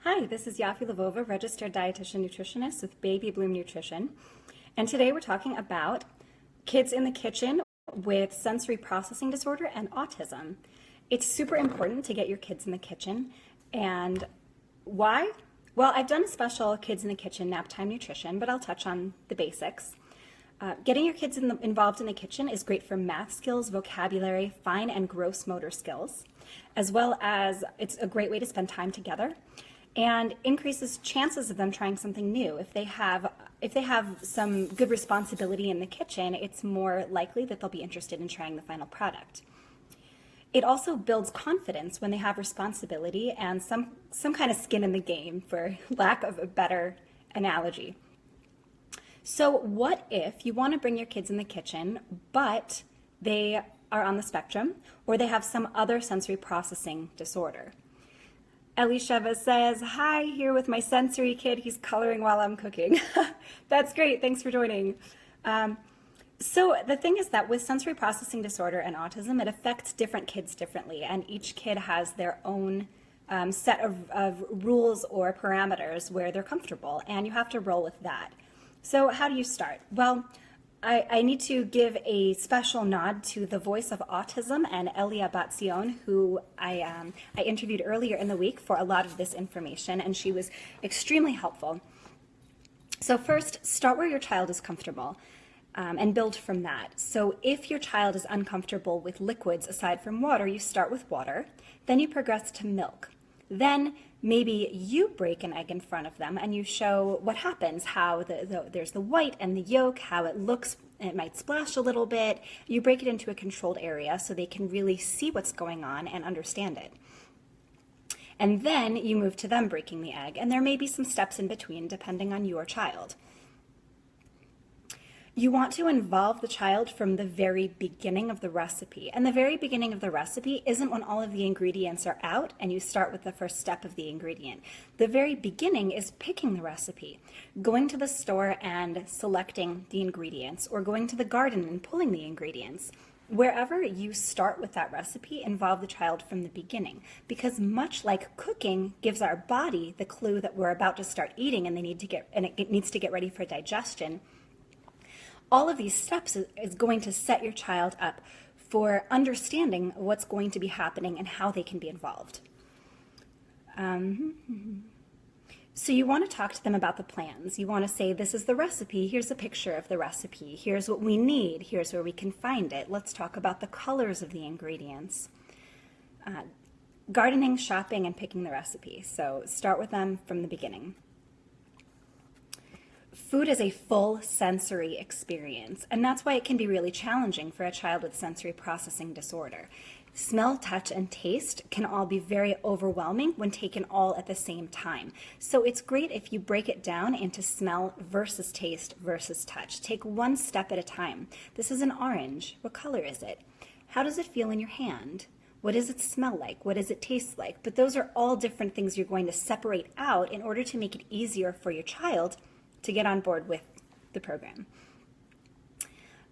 Hi, this is Yaffi Lvova, registered dietitian nutritionist with Baby Bloom Nutrition. And today we're talking about kids in the kitchen with sensory processing disorder and autism. It's super important to get your kids in the kitchen. And why? Well, I've done a special Kids in the Kitchen nap time nutrition, but I'll touch on the basics. Getting your kids involved in the kitchen is great for math skills, vocabulary, fine and gross motor skills, as well as it's a great way to spend time together and increases chances of them trying something new. If they have some good responsibility in the kitchen, it's more likely that they'll be interested in trying the final product. It also builds confidence when they have responsibility and some kind of skin in the game, for lack of a better analogy. So what if you want to bring your kids in the kitchen, but they are on the spectrum or they have some other sensory processing disorder? Elisheva says, hi, here with my sensory kid. He's coloring while I'm cooking. That's great. Thanks for joining. So the thing is that with sensory processing disorder and autism, it affects different kids differently, and each kid has their own set of rules or parameters where they're comfortable, and you have to roll with that. So how do you start? Well, I need to give a special nod to the voice of autism and Elia Batzion, who I interviewed earlier in the week for a lot of this information, and she was extremely helpful. So first, start where your child is comfortable and build from that. So if your child is uncomfortable with liquids aside from water, you start with water, then you progress to milk. Then maybe you break an egg in front of them and you show what happens, how there's the white and the yolk, how it looks. It might splash a little bit. You break it into a controlled area so they can really see what's going on and understand it. And then you move to them breaking the egg, and there may be some steps in between depending on your child. You want to involve the child from the very beginning of the recipe. And the very beginning of the recipe isn't when all of the ingredients are out and you start with the first step of the ingredient. The very beginning is picking the recipe, going to the store and selecting the ingredients, or going to the garden and pulling the ingredients. Wherever you start with that recipe, involve the child from the beginning, because much like cooking gives our body the clue that we're about to start eating and it needs to get ready for digestion, all of these steps is going to set your child up for understanding what's going to be happening and how they can be involved. So you want to talk to them about the plans. You want to say, this is the recipe, here's a picture of the recipe, here's what we need, here's where we can find it. Let's talk about the colors of the ingredients. Gardening, shopping, and picking the recipe. So start with them from the beginning. Food is a full sensory experience, and that's why it can be really challenging for a child with sensory processing disorder. Smell, touch, and taste can all be very overwhelming when taken all at the same time. So it's great if you break it down into smell versus taste versus touch. Take one step at a time. This is an orange. What color is it? How does it feel in your hand? What does it smell like? What does it taste like? But those are all different things you're going to separate out in order to make it easier for your child to get on board with the program.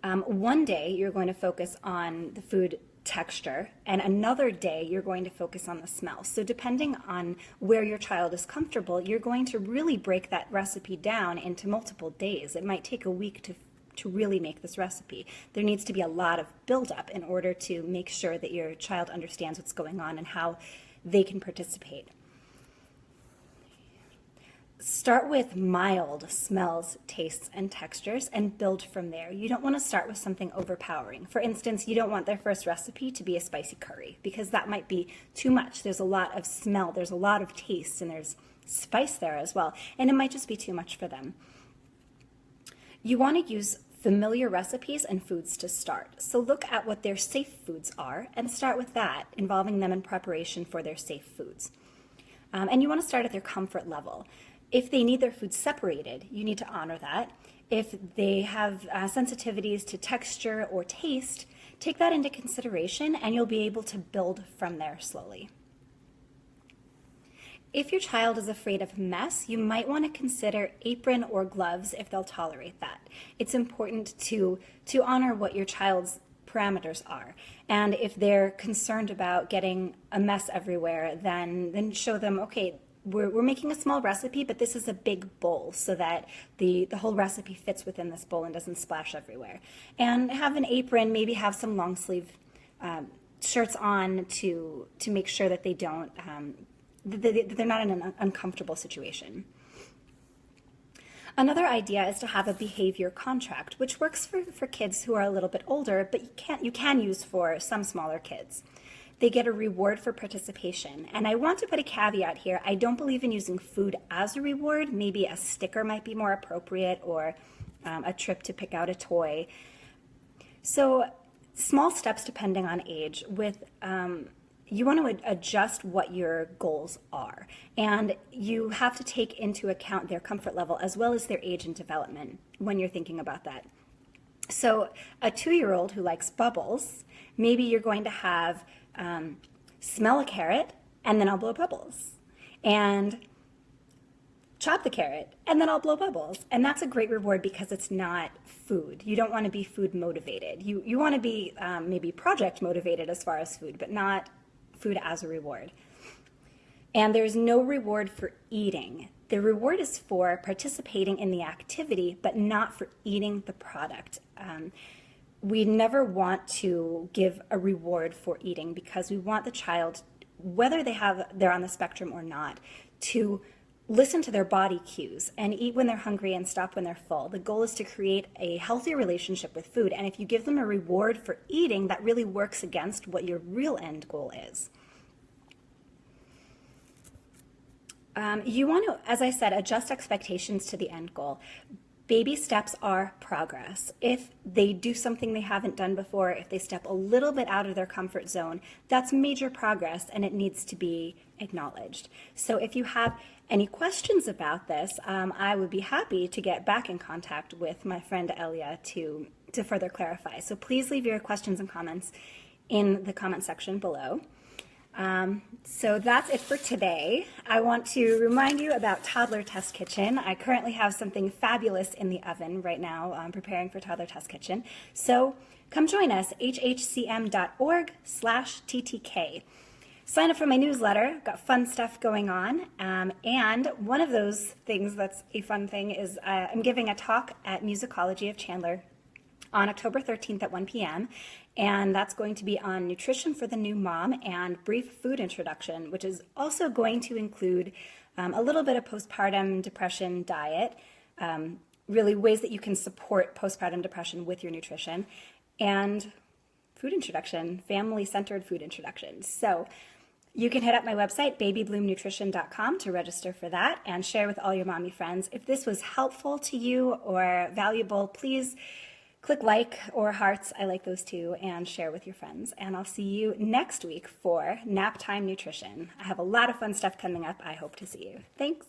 One day you're going to focus on the food texture, and another day you're going to focus on the smell. So depending on where your child is comfortable, you're going to really break that recipe down into multiple days. It might take a week to really make this recipe. There needs to be a lot of buildup in order to make sure that your child understands what's going on and how they can participate. Start with mild smells, tastes, and textures and build from there. You don't want to start with something overpowering. For instance, you don't want their first recipe to be a spicy curry because that might be too much. There's a lot of smell, there's a lot of taste, and there's spice there as well, and it might just be too much for them. You want to use familiar recipes and foods to start. So look at what their safe foods are and start with that, involving them in preparation for their safe foods. And you want to start at their comfort level. If they need their food separated, you need to honor that. If they have sensitivities to texture or taste, take that into consideration and you'll be able to build from there slowly. If your child is afraid of mess, you might want to consider apron or gloves if they'll tolerate that. It's important to honor what your child's parameters are. And if they're concerned about getting a mess everywhere, then show them, okay, we're making a small recipe, but this is a big bowl so that the whole recipe fits within this bowl and doesn't splash everywhere. And have an apron, maybe have some long sleeve shirts on to make sure that they don't, they're not in an uncomfortable situation. Another idea is to have a behavior contract, which works for kids who are a little bit older, but you can use for some smaller kids. They get a reward for participation. And I want to put a caveat here. I don't believe in using food as a reward. Maybe a sticker might be more appropriate, or a trip to pick out a toy. So small steps depending on age. With you want to adjust what your goals are. And you have to take into account their comfort level as well as their age and development when you're thinking about that. So a 2-year-old who likes bubbles, maybe you're going to have smell a carrot, and then I'll blow bubbles. And chop the carrot, and then I'll blow bubbles. And that's a great reward because it's not food. You don't want to be food motivated. You want to be maybe project motivated as far as food, but not food as a reward. And there's no reward for eating. The reward is for participating in the activity, but not for eating the product. We never want to give a reward for eating because we want the child, whether they're on the spectrum or not, to listen to their body cues and eat when they're hungry and stop when they're full. The goal is to create a healthy relationship with food. And if you give them a reward for eating, that really works against what your real end goal is. You want to, as I said, adjust expectations to the end goal. Baby steps are progress. If they do something they haven't done before, if they step a little bit out of their comfort zone, that's major progress and it needs to be acknowledged. So if you have any questions about this, I would be happy to get back in contact with my friend Elia to further clarify. So please leave your questions and comments in the comment section below. So that's it for today. I want to remind you about Toddler Test Kitchen. I currently have something fabulous in the oven right now. I'm preparing for Toddler Test Kitchen. So come join us, hhcm.org/TTK. Sign up for my newsletter. Got fun stuff going on. And one of those things that's a fun thing is I'm giving a talk at Musicology of Chandler on October 13th at 1 p.m. And that's going to be on nutrition for the new mom and brief food introduction, which is also going to include a little bit of postpartum depression diet, really ways that you can support postpartum depression with your nutrition, and food introduction, family-centered food introduction. So you can hit up my website, babybloomnutrition.com, to register for that and share with all your mommy friends. If this was helpful to you or valuable, please click like or hearts, I like those too, and share with your friends. And I'll see you next week for Nap Time Nutrition. I have a lot of fun stuff coming up. I hope to see you. Thanks.